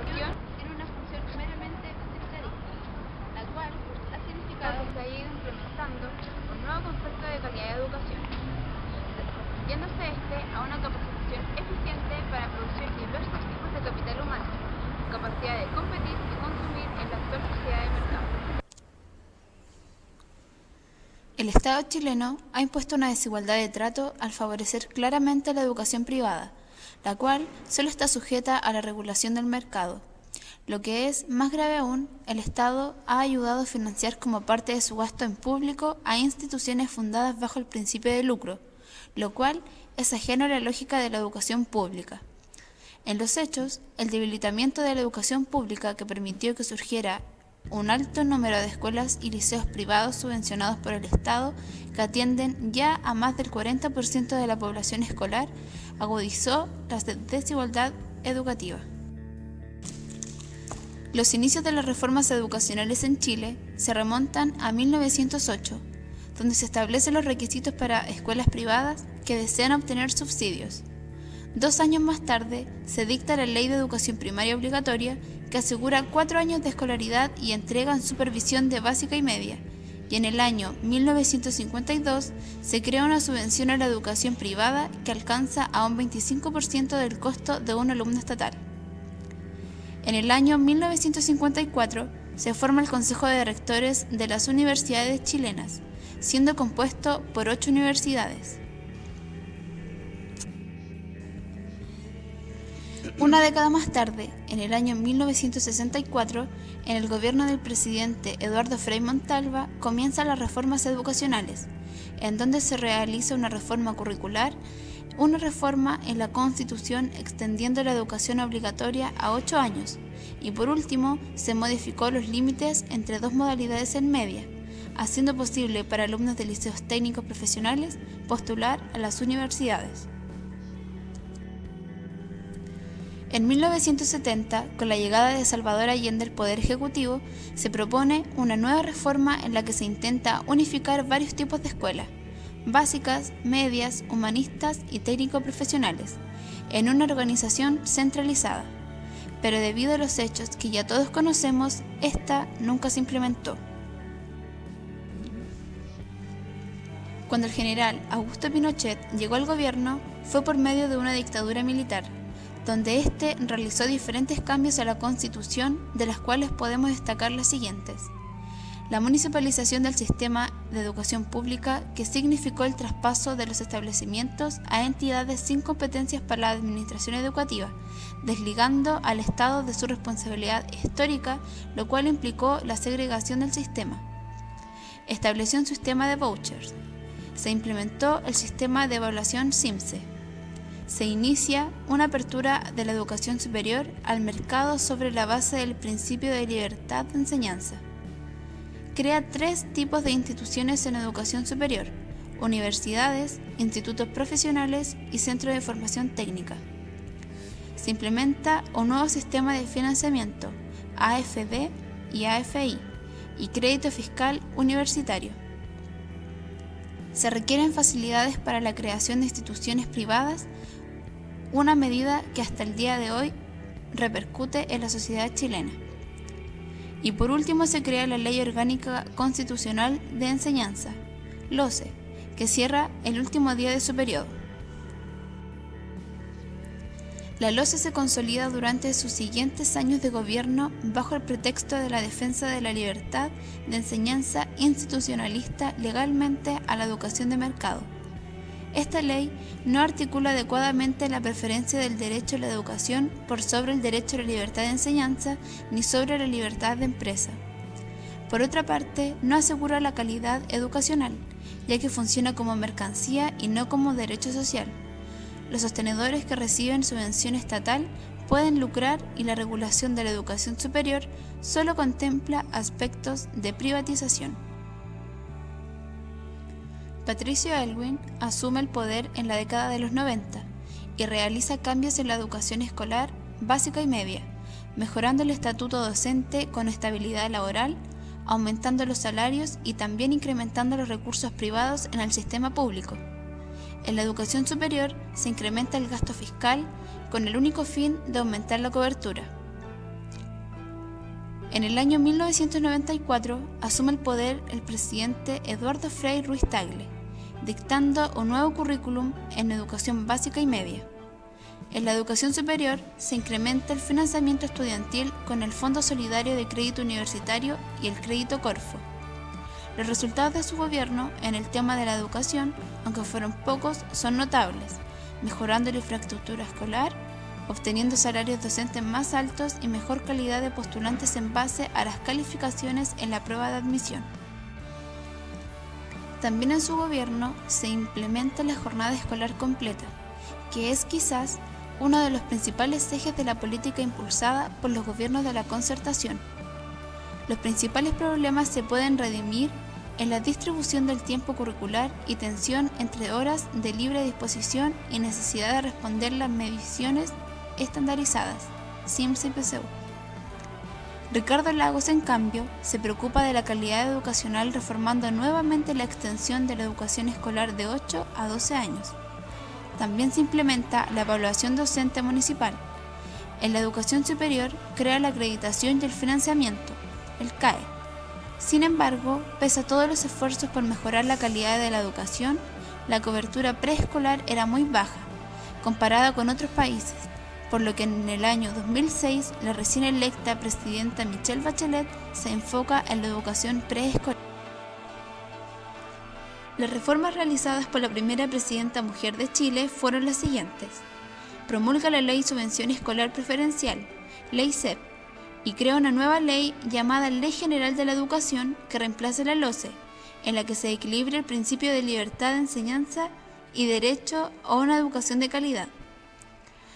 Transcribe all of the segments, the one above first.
educación tiene una función meramente utilitarista, la cual ha significado que se ha ido implementando un nuevo concepto de calidad de educación, restringiéndose a una capacitación eficiente para producir diversos tipos de capital humano, con capacidad de competir y consumir en la actual sociedad de mercado. El Estado chileno ha impuesto una desigualdad de trato al favorecer claramente la educación privada, la cual solo está sujeta a la regulación del mercado. Lo que es más grave aún, el Estado ha ayudado a financiar como parte de su gasto en público a instituciones fundadas bajo el principio de lucro, lo cual es ajeno a la lógica de la educación pública. En los hechos, el debilitamiento de la educación pública que permitió que surgiera un alto número de escuelas y liceos privados subvencionados por el Estado que atienden ya a más del 40% de la población escolar, agudizó la desigualdad educativa. Los inicios de las reformas educacionales en Chile se remontan a 1908, donde se establecen los requisitos para escuelas privadas que desean obtener subsidios. 2 años más tarde se dicta la Ley de Educación Primaria Obligatoria, que asegura 4 años de escolaridad y entrega en supervisión de básica y media, y en el año 1952 se crea una subvención a la educación privada que alcanza a un 25% del costo de un alumno estatal. En el año 1954 se forma el Consejo de Rectores de las Universidades Chilenas, siendo compuesto por 8 universidades. Una década más tarde, en el año 1964, en el gobierno del presidente Eduardo Frei Montalva comienzan las reformas educacionales, en donde se realiza una reforma curricular, una reforma en la Constitución extendiendo la educación obligatoria a 8 años, y por último se modificó los límites entre 2 modalidades en media, haciendo posible para alumnos de liceos técnicos profesionales postular a las universidades. En 1970, con la llegada de Salvador Allende al Poder Ejecutivo, se propone una nueva reforma en la que se intenta unificar varios tipos de escuelas, básicas, medias, humanistas y técnico-profesionales, en una organización centralizada. Pero debido a los hechos que ya todos conocemos, esta nunca se implementó. Cuando el general Augusto Pinochet llegó al gobierno, fue por medio de una dictadura militar, donde éste realizó diferentes cambios a la Constitución, de las cuales podemos destacar las siguientes. La municipalización del sistema de educación pública, que significó el traspaso de los establecimientos a entidades sin competencias para la administración educativa, desligando al Estado de su responsabilidad histórica, lo cual implicó la segregación del sistema. Estableció un sistema de vouchers. Se implementó el sistema de evaluación CIMSE. Se inicia una apertura de la educación superior al mercado sobre la base del principio de libertad de enseñanza. Crea 3 tipos de instituciones en educación superior: universidades, institutos profesionales y centros de formación técnica. Se implementa un nuevo sistema de financiamiento, AFD y AFI, y crédito fiscal universitario. Se requieren facilidades para la creación de instituciones privadas, una medida que hasta el día de hoy repercute en la sociedad chilena. Y por último se crea la Ley Orgánica Constitucional de Enseñanza, LOCE, que cierra el último día de su periodo. La LOCE se consolida durante sus siguientes años de gobierno bajo el pretexto de la defensa de la libertad de enseñanza institucionalista legalmente a la educación de mercado. Esta ley no articula adecuadamente la preferencia del derecho a la educación por sobre el derecho a la libertad de enseñanza ni sobre la libertad de empresa. Por otra parte, no asegura la calidad educacional, ya que funciona como mercancía y no como derecho social. Los sostenedores que reciben subvención estatal pueden lucrar y la regulación de la educación superior solo contempla aspectos de privatización. Patricio Aylwin asume el poder en la década de los 90 y realiza cambios en la educación escolar básica y media, mejorando el estatuto docente con estabilidad laboral, aumentando los salarios y también incrementando los recursos privados en el sistema público. En la educación superior se incrementa el gasto fiscal con el único fin de aumentar la cobertura. En el año 1994 asume el poder el presidente Eduardo Frei Ruiz-Tagle, dictando un nuevo currículum en educación básica y media. En la educación superior se incrementa el financiamiento estudiantil con el Fondo Solidario de Crédito Universitario y el Crédito Corfo. Los resultados de su gobierno en el tema de la educación, aunque fueron pocos, son notables, mejorando la infraestructura escolar, obteniendo salarios docentes más altos y mejor calidad de postulantes en base a las calificaciones en la prueba de admisión. También en su gobierno se implementa la jornada escolar completa, que es quizás uno de los principales ejes de la política impulsada por los gobiernos de la Concertación. Los principales problemas se pueden redimir en la distribución del tiempo curricular y tensión entre horas de libre disposición y necesidad de responder las mediciones estandarizadas, SIMS y PSU. Ricardo Lagos, en cambio, se preocupa de la calidad educacional reformando nuevamente la extensión de la educación escolar de 8 a 12 años. También se implementa la evaluación docente municipal. En la educación superior crea la acreditación y el financiamiento, el CAE. Sin embargo, pese a todos los esfuerzos por mejorar la calidad de la educación, la cobertura preescolar era muy baja, comparada con otros países, por lo que en el año 2006 la recién electa presidenta Michelle Bachelet se enfoca en la educación preescolar. Las reformas realizadas por la primera presidenta mujer de Chile fueron las siguientes. Promulga la Ley Subvención Escolar Preferencial, Ley SEP, y crea una nueva ley llamada Ley General de la Educación que reemplaza la LOCE, en la que se equilibra el principio de libertad de enseñanza y derecho a una educación de calidad.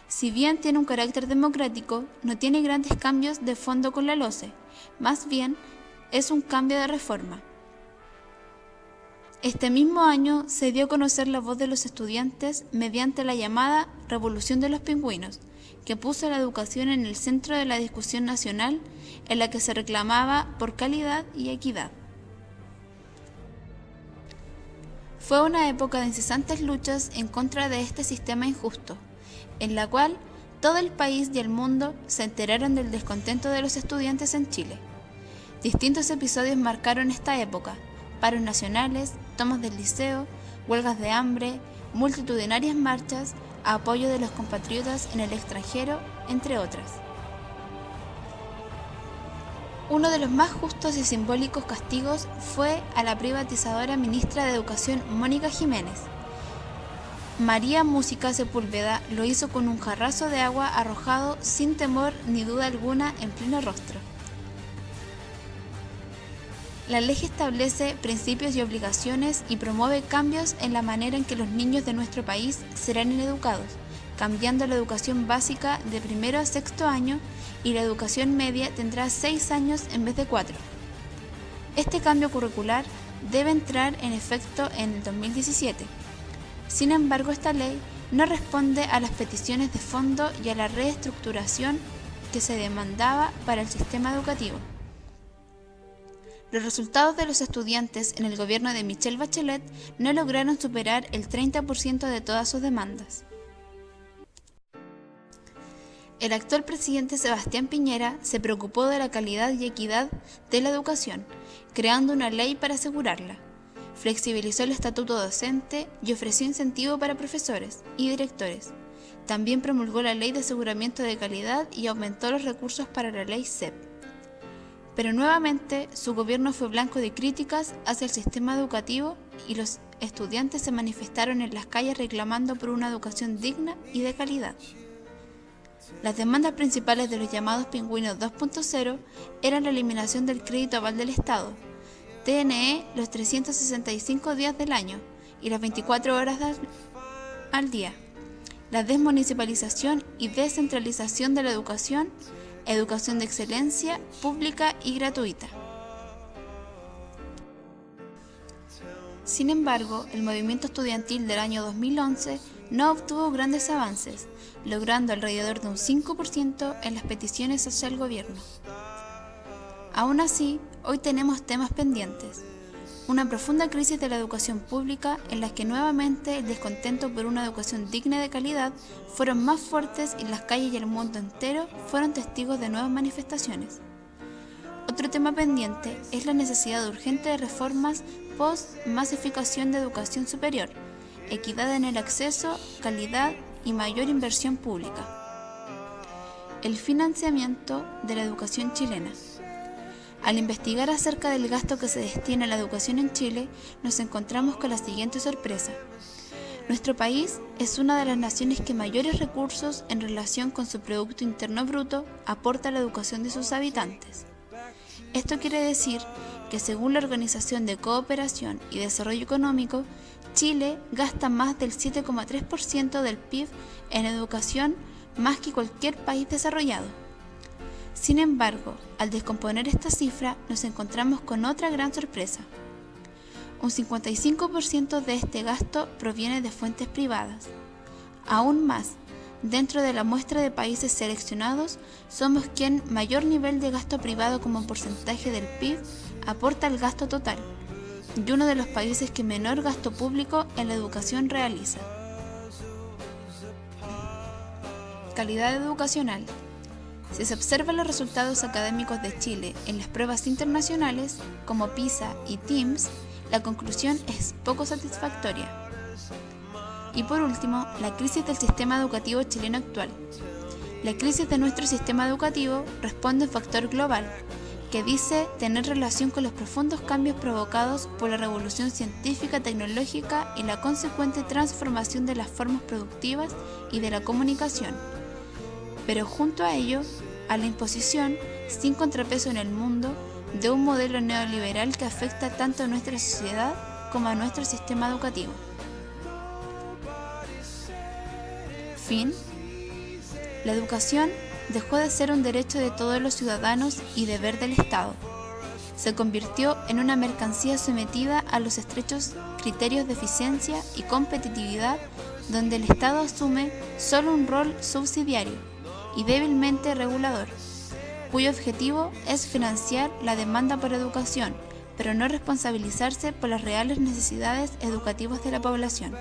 Si bien tiene un carácter democrático, no tiene grandes cambios de fondo con la LOCE, más bien es un cambio de reforma. Este mismo año se dio a conocer la voz de los estudiantes mediante la llamada Revolución de los Pingüinos, que puso la educación en el centro de la discusión nacional, en la que se reclamaba por calidad y equidad. Fue una época de incesantes luchas en contra de este sistema injusto, en la cual todo el país y el mundo se enteraron del descontento de los estudiantes en Chile. Distintos episodios marcaron esta época: paros nacionales, tomas del liceo, huelgas de hambre, multitudinarias marchas a apoyo de los compatriotas en el extranjero, entre otras. Uno de los más justos y simbólicos castigos fue a la privatizadora ministra de Educación Mónica Jiménez. María Música Sepúlveda lo hizo con un jarrazo de agua arrojado sin temor ni duda alguna en pleno rostro. La ley establece principios y obligaciones y promueve cambios en la manera en que los niños de nuestro país serán educados, cambiando la educación básica de primero a sexto año y la educación media tendrá 6 años en vez de 4. Este cambio curricular debe entrar en efecto en el 2017. Sin embargo, esta ley no responde a las peticiones de fondo y a la reestructuración que se demandaba para el sistema educativo. Los resultados de los estudiantes en el gobierno de Michelle Bachelet no lograron superar el 30% de todas sus demandas. El actual presidente Sebastián Piñera se preocupó de la calidad y equidad de la educación, creando una ley para asegurarla. Flexibilizó el estatuto docente y ofreció incentivo para profesores y directores. También promulgó la ley de aseguramiento de calidad y aumentó los recursos para la ley SEP. Pero nuevamente su gobierno fue blanco de críticas hacia el sistema educativo y los estudiantes se manifestaron en las calles reclamando por una educación digna y de calidad. Las demandas principales de los llamados Pingüinos 2.0 eran la eliminación del crédito aval del Estado, TNE los 365 días del año y las 24 horas al día, la desmunicipalización y descentralización de la educación de excelencia, pública y gratuita. Sin embargo, el movimiento estudiantil del año 2011 no obtuvo grandes avances, logrando alrededor de un 5% en las peticiones hacia el gobierno. Aún así, hoy tenemos temas pendientes. Una profunda crisis de la educación pública en la que nuevamente el descontento por una educación digna y de calidad fueron más fuertes y las calles y el mundo entero fueron testigos de nuevas manifestaciones. Otro tema pendiente es la necesidad urgente de reformas post-masificación de educación superior, equidad en el acceso, calidad y mayor inversión pública. El financiamiento de la educación chilena. Al investigar acerca del gasto que se destina a la educación en Chile, nos encontramos con la siguiente sorpresa. Nuestro país es una de las naciones que mayores recursos en relación con su Producto Interno Bruto aporta a la educación de sus habitantes. Esto quiere decir que según la Organización de Cooperación y Desarrollo Económico, Chile gasta más del 7,3% del PIB en educación, más que cualquier país desarrollado. Sin embargo, al descomponer esta cifra, nos encontramos con otra gran sorpresa. Un 55% de este gasto proviene de fuentes privadas. Aún más, dentro de la muestra de países seleccionados, somos quien mayor nivel de gasto privado como porcentaje del PIB aporta al gasto total, y uno de los países que menor gasto público en la educación realiza. Calidad educacional. Si se observan los resultados académicos de Chile en las pruebas internacionales, como PISA y TIMSS, la conclusión es poco satisfactoria. Y por último, la crisis del sistema educativo chileno actual. La crisis de nuestro sistema educativo responde a un factor global, que dice tener relación con los profundos cambios provocados por la revolución científica, tecnológica y la consecuente transformación de las formas productivas y de la comunicación. Pero junto a ello, a la imposición, sin contrapeso en el mundo, de un modelo neoliberal que afecta tanto a nuestra sociedad como a nuestro sistema educativo. Fin. La educación dejó de ser un derecho de todos los ciudadanos y deber del Estado. Se convirtió en una mercancía sometida a los estrechos criterios de eficiencia y competitividad, donde el Estado asume solo un rol subsidiario y débilmente regulador, cuyo objetivo es financiar la demanda por educación, pero no responsabilizarse por las reales necesidades educativas de la población.